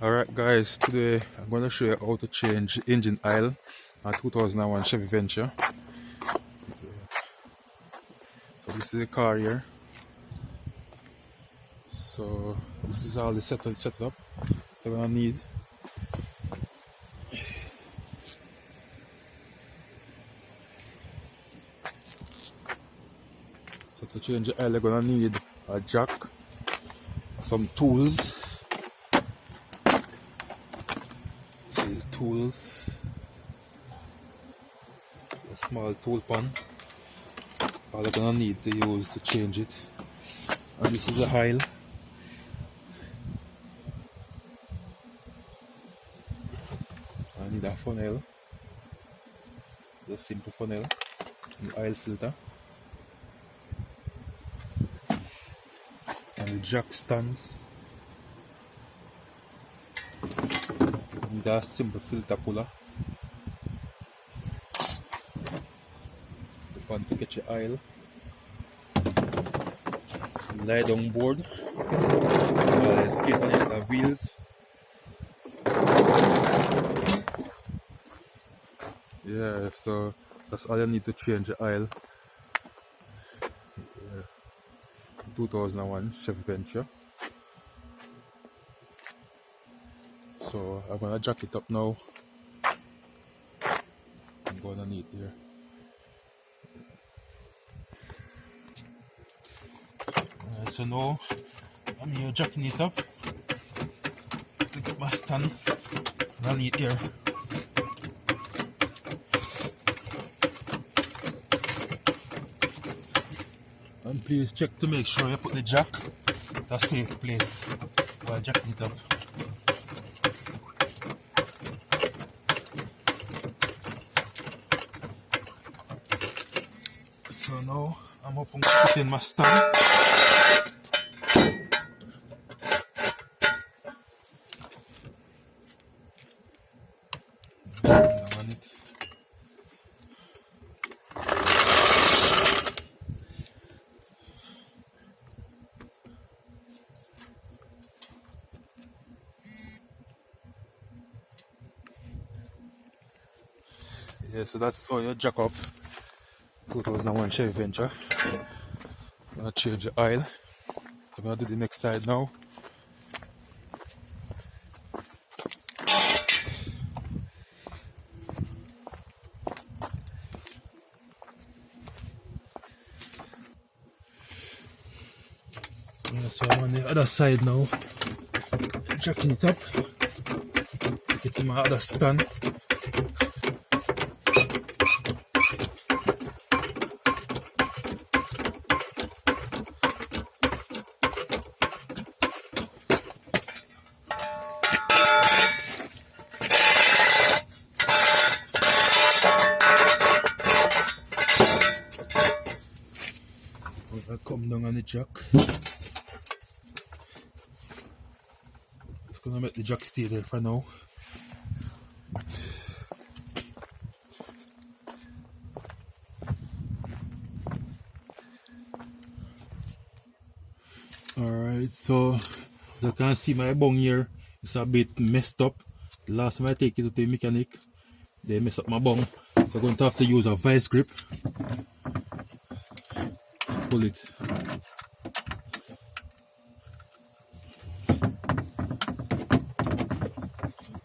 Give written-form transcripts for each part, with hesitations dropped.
Alright guys, today I'm going to show you how to change engine oil on 2001 Chevy Venture. So this is the car here. So this is all the setup that we're going to need. So to change the oil you're going to need a jack, some tools. See tools, a small tool pan. All you're going to need to use to change it. And this is the oil. I need a funnel, just simple funnel, an oil filter, and the jack stands. Need a simple filter puller, the pan to get your oil, lie down board, skate on it and wheels. Yeah, so that's all you need to change the oil. 2001 Chevy Venture. So I'm gonna jack it up now. I'm gonna need here. So now I'm here jacking it up to get my stand. I need here. And please check to make sure you put the jack in a safe place while jacking it up. So now I'm up and putting my stand. On it. Yeah, so that's how you jack up 2001 Chevy Venture. I'm gonna change the oil. So I'm gonna do the next side now. Yeah, so I'm on the other side now, jacking it up, getting my other stand. I'll come down on the jack. Just gonna make the jack stay there for now. Alright, so as you can see, my bung here is a bit messed up. The last time I take it to the mechanic, they mess up my bung. So I'm going to have to use a vice grip to pull it.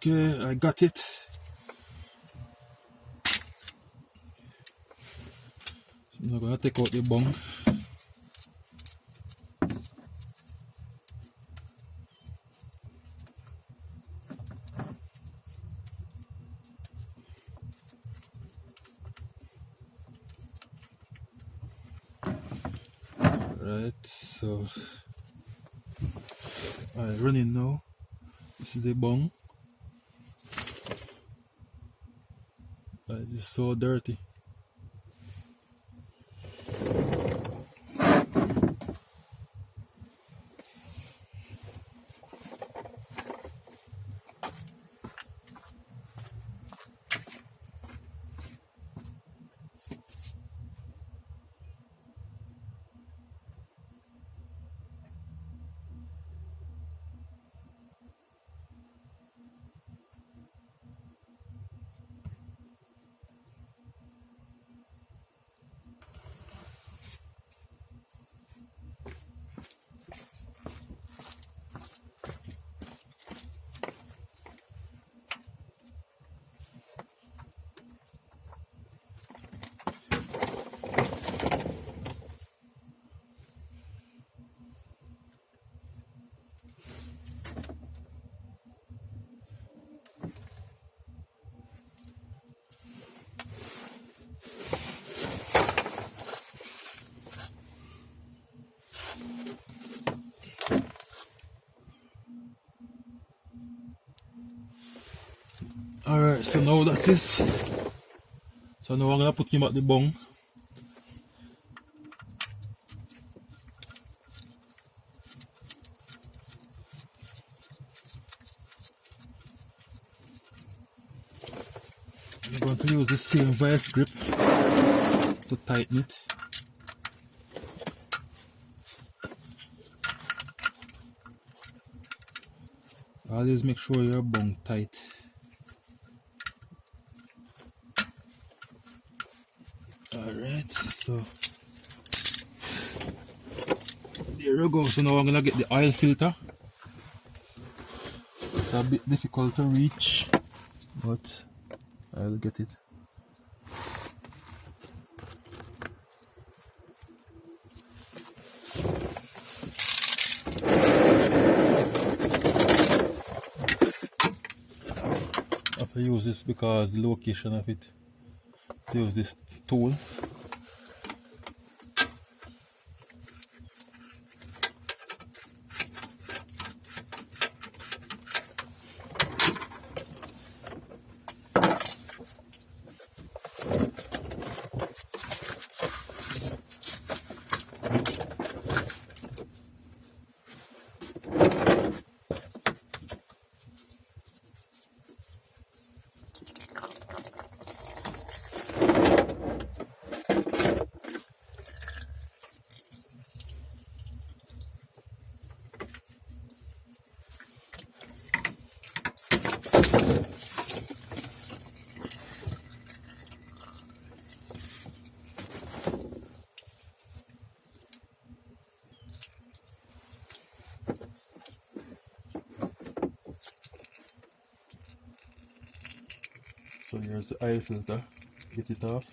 Okay, I got it. So I'm going to take out the bung. Right, so I'm running now. This is the bung. It's so dirty. Alright, so now that is. So now I'm gonna put him at the bung. I'm going to use the same vice grip to tighten it. Always make sure your bung tight. Alright, so there we go. So now I'm gonna get the oil filter. It's a bit difficult to reach, but I'll get it. I have to use this because the location of it. To use this tool. So here's the oil filter. Get it off.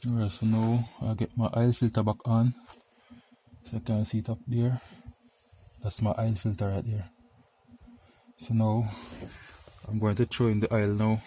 Alright, so now I get my oil filter back on. So you can see it up there. That's my oil filter right there. So now I'm going to throw in the oil now.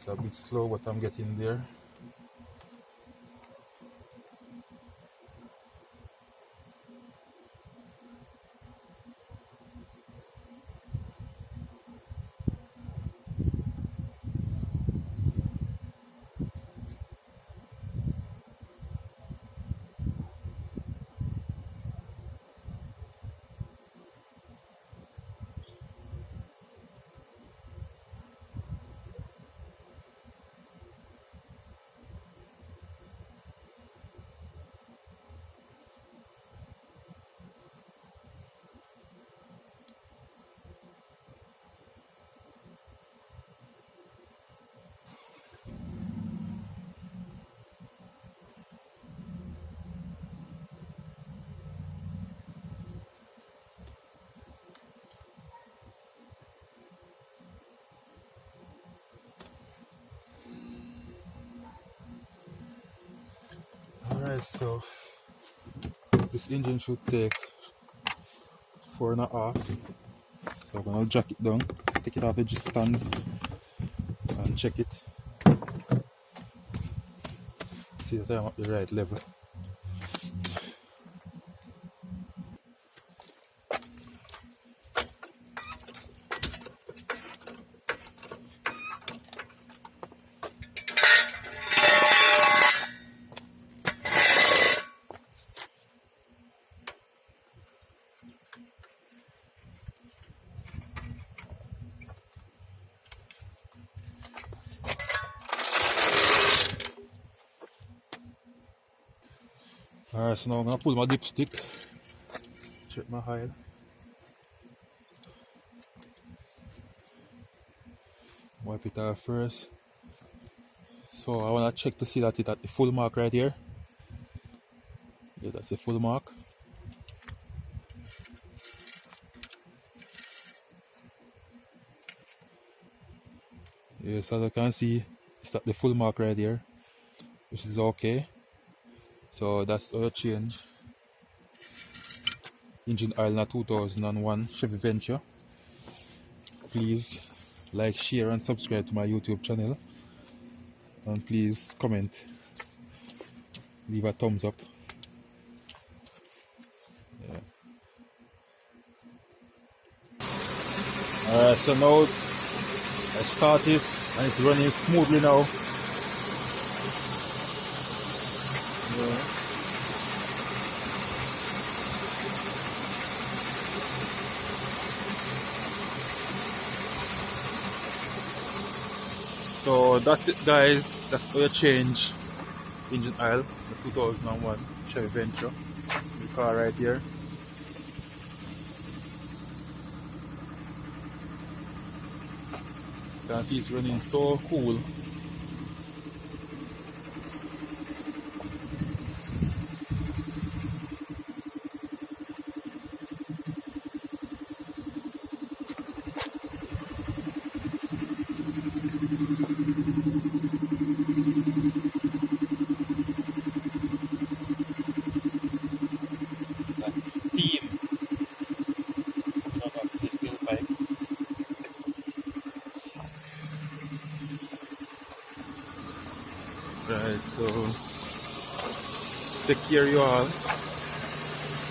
It's a bit slow, but I'm getting there. Alright, so this engine should take 4.5. So I'm gonna jack it down, take it off the stands and check it. See that I'm at the right level. Alright, so now I'm gonna pull my dipstick, check my oil. Wipe it off first. So I wanna check to see that it's at the full mark right here. Yeah, that's the full mark. Yes, as you can see, it's at the full mark right here, which is okay. So that's our change. Engine oil in a 2001 Chevy Venture. Please like, share and subscribe to my YouTube channel. And please comment. Leave a thumbs up. Yeah. Alright, so now I start it and it's running smoothly now. Yeah. So that's it, guys. That's how you change engine oil, the 2001 Chevy Venture. The car right here. You can see it's running so cool. That's steam coming out of the tailpipe. Right, so take care you all.